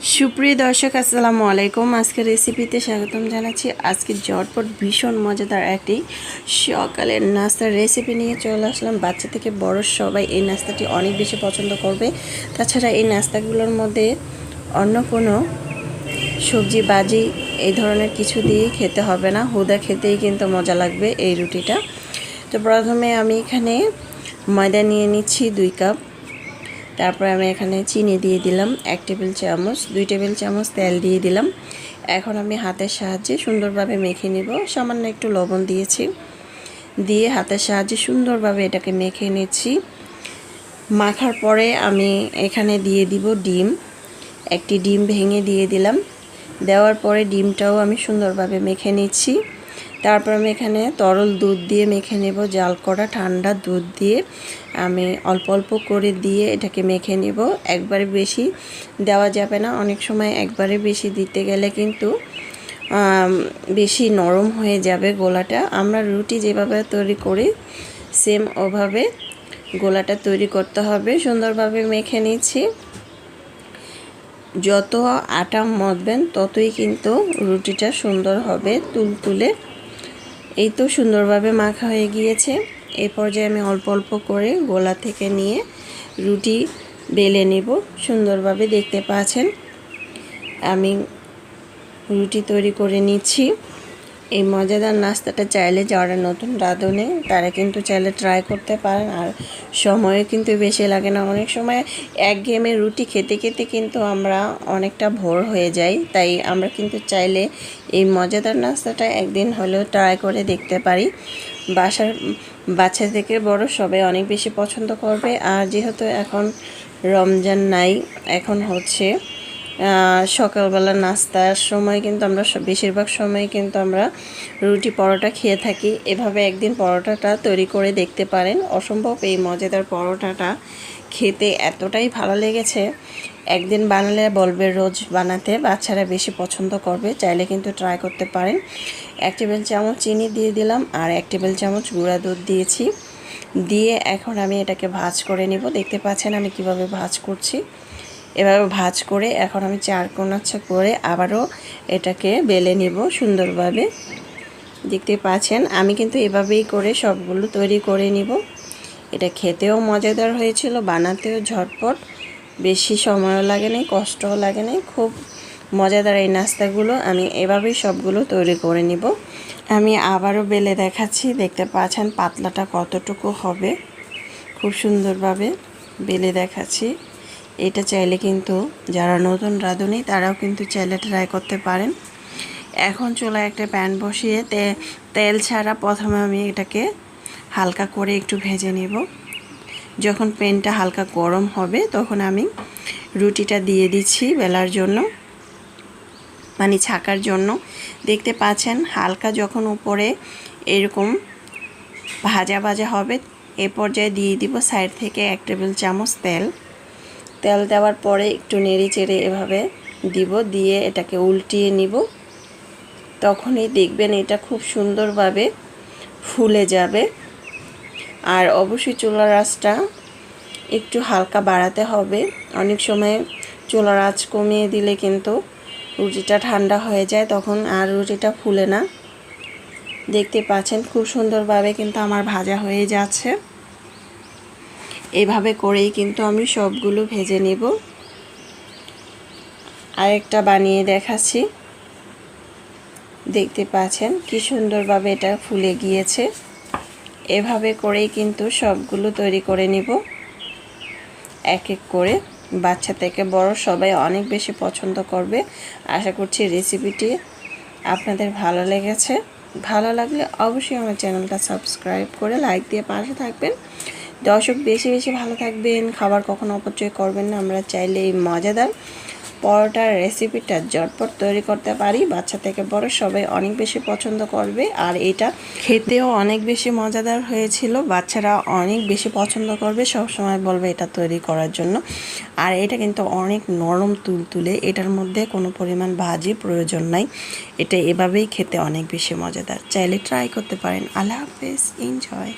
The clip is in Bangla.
সুপ্রিয় দর্শক আসসালামু আলাইকুম। আজকের রেসিপিতে স্বাগতম জানাচ্ছি। আজকে ঝটপট ভীষণ মজাদার একটি সকালের নাস্তার রেসিপি নিয়ে চলে আসলাম। বাচ্চা থেকে বড় সবাই এই নাস্তাটি অনেক বেশি পছন্দ করবে। তাছাড়া এই নাস্তাগুলোর মধ্যে অন্য কোনো সবজি বাজি এই ধরনের কিছু দিয়ে খেতে হবে না, হুদা খেতেই কিন্তু মজা লাগবে এই রুটিটা। তো প্রথমে আমি এখানে ময়দা নিয়ে নিচ্ছি 2 কাপ। তারপরে আমি এখানে চিনি দিয়ে দিলাম 1 টেবিল চামচ, 2 টেবিল চামচ তেল দিয়ে দিলাম। এখন আমি হাতের সাহায্যে সুন্দরভাবে মেখে নিব। সামান্য একটু লবণ দিয়েছি, দিয়ে হাতের সাহায্যে সুন্দরভাবে এটাকে মেখে নিচ্ছি। মাখার পরে আমি এখানে দিয়ে দিব ডিম। একটি ডিম ভেঙে দিয়ে দিলাম। দেওয়ার পরে ডিমটাও আমি সুন্দরভাবে মেখে নিচ্ছি। তারপর আমি এখানে তরল দুধ দিয়ে মেখে নেব। জাল করা ঠান্ডা দুধ দিয়ে আমি অল্প অল্প করে দিয়ে এটাকে মেখে নেব। একবারে বেশি দেওয়া যাবে না, অনেক সময় একবারে বেশি দিতে গেলে কিন্তু বেশি নরম হয়ে যাবে গোলাটা। আমরা রুটি যেভাবে তৈরি করি সেম ওভাবে গোলাটা তৈরি করতে হবে। সুন্দরভাবে মেখে নিচ্ছি। যত আটা মথবেন ততই কিন্তু রুটিটা সুন্দর হবে তুলতুলে। এই তো সুন্দরভাবে মাখা হয়ে গিয়েছে। এই পর্যায়ে আমি অল্প অল্প করে গোলা থেকে নিয়ে রুটি বেলে নেব। সুন্দরভাবে দেখতে পাচ্ছেন আমি রুটি তৈরি করে নিচ্ছি। এই মজাদার নাস্তাটা চাইলে যারা নতুন রাঁধুনি তারা কিন্তু চাইলে ট্রাই করতে পারেন। আর সময়ও কিন্তু বেশি লাগে না। অনেক সময় একঘেয়েমি রুটি খেতে খেতে কিন্তু আমরা অনেকটা ভোর হয়ে যাই। তাই আমরা কিন্তু চাইলে এই মজাদার নাস্তাটা একদিন হলেও ট্রাই করে দেখতে পারি। বাচ্চা থেকে বড় সবাই অনেক বেশি পছন্দ করবে। আর যেহেতু এখন রমজান নাই, এখন হচ্ছে সকালবেলা নাস্তার সময় কিন্তু আমরা বেশিরভাগ সময় কিন্তু আমরা রুটি পরোটা খেয়ে থাকি। এভাবে একদিন পরোটাটা তৈরি করে দেখতে পারেন। অসম্ভব এই মজাদার পরোটাটা খেতে এতটাই ভালো লেগেছে, একদিন বানালে বলবে রোজ বানাতে। বাচ্চারা বেশি পছন্দ করবে, চাইলে কিন্তু ট্রাই করতে পারেন। 1 টেবিল চামচ চিনি দিয়ে দিলাম আর 1 টেবিল চামচ গুঁড়া দুধ দিয়েছি। দিয়ে এখন আমি এটাকে ভাজ করে নেব। দেখতে পাচ্ছেন আমি কিভাবে ভাজ করছি। এভাবে ভাজ করে এখন আমি 4 কোণা করে আবারও এটাকে বেলে নেব সুন্দরভাবে। দেখতে পাচ্ছেন আমি কিন্তু এভাবেই করে সবগুলো তৈরি করে নিব। এটা খেতেও মজাদার হয়েছিল, বানাতেও ঝটপট, বেশি সময়ও লাগে না, কষ্টও লাগে না। খুব মজাদার এই নাস্তাগুলো আমি এভাবেই সবগুলো তৈরি করে নিব। আমি আবারও বেলে দেখাচ্ছি। দেখতে পাচ্ছেন পাতলাটা কতটুকু হবে। খুব সুন্দরভাবে বেলে দেখাচ্ছি। এটা চাইলে কিন্তু যারা নতুন রাঁধুনি তারাও কিন্তু চাইলে ট্রাই করতে পারেন। এখন চুলায় একটা প্যান বসিয়ে তেল ছাড়া প্রথমে আমি এটাকে হালকা করে একটু ভেজে নেব। যখন প্যানটা হালকা গরম হবে তখন আমি রুটিটা দিয়ে দিচ্ছি বেলার জন্য, মানে ছাকার জন্য। দেখতে পাচ্ছেন হালকা যখন উপরে এরকম ভাজা ভাজা হবে এ পর্যায়ে দিয়ে দিব সাইড থেকে 1 টেবিল চামচ তেল। তেল দেওয়ার পরে একটু নেড়ে চেড়ে এভাবে দিব, দিয়ে এটাকে উল্টিয়ে নিব। তখনই দেখবেন এটা খুব সুন্দরভাবে ফুলে যাবে। আর অবশ্যই চুলার আঁচটা একটু হালকা বাড়াতে হবে। অনেক সময় চুলার আঁচ কমিয়ে দিলে কিন্তু রুটিটা ঠান্ডা হয়ে যায়, তখন আর রুটিটা ফুলে না। দেখতে পাচ্ছেন খুব সুন্দরভাবে কিন্তু আমার ভাজা হয়ে যাচ্ছে। এভাবে করেই কিন্তু আমি সবগুলো ভেজে নেব। আরেকটা বানিয়ে দেখাচ্ছি। দেখতে পাচ্ছেন কি সুন্দরভাবে এটা ফুলে গিয়েছে। এভাবে করেই কিন্তু সবগুলো তৈরি করে নিব এক এক করে। বাচ্চা থেকে বড় সবাই অনেক বেশি পছন্দ করবে। আশা করছি রেসিপিটি আপনাদের ভালো লেগেছে। ভালো লাগলে অবশ্যই আমার চ্যানেলটা সাবস্ক্রাইব করে লাইক দিয়ে পাশে থাকবেন। দর্শক বেশি বেশি ভালো থাকবেন, খাবার কখনো অপচয় করবেন না। আমরা চাইলে এই মজাদার পরোটার রেসিপিটা ঝটপট তৈরি করতে পারি। বাচ্চা থেকে বড় সবাই অনেক বেশি পছন্দ করবে। আর এটা খেতেও অনেক বেশি মজাদার হয়েছিল। বাচ্চারা অনেক বেশি পছন্দ করবে, সব সময় বলবে এটা তৈরি করার জন্য। আর এটা কিন্তু অনেক নরম তুলতুলে, এটার মধ্যে কোনো পরিমাণ ভাজি প্রয়োজন নাই। এটা এভাবেই খেতে অনেক বেশি মজাদার। চাইলে ট্রাই করতে পারেন। আল্লাহ হাফেজ, এনজয়।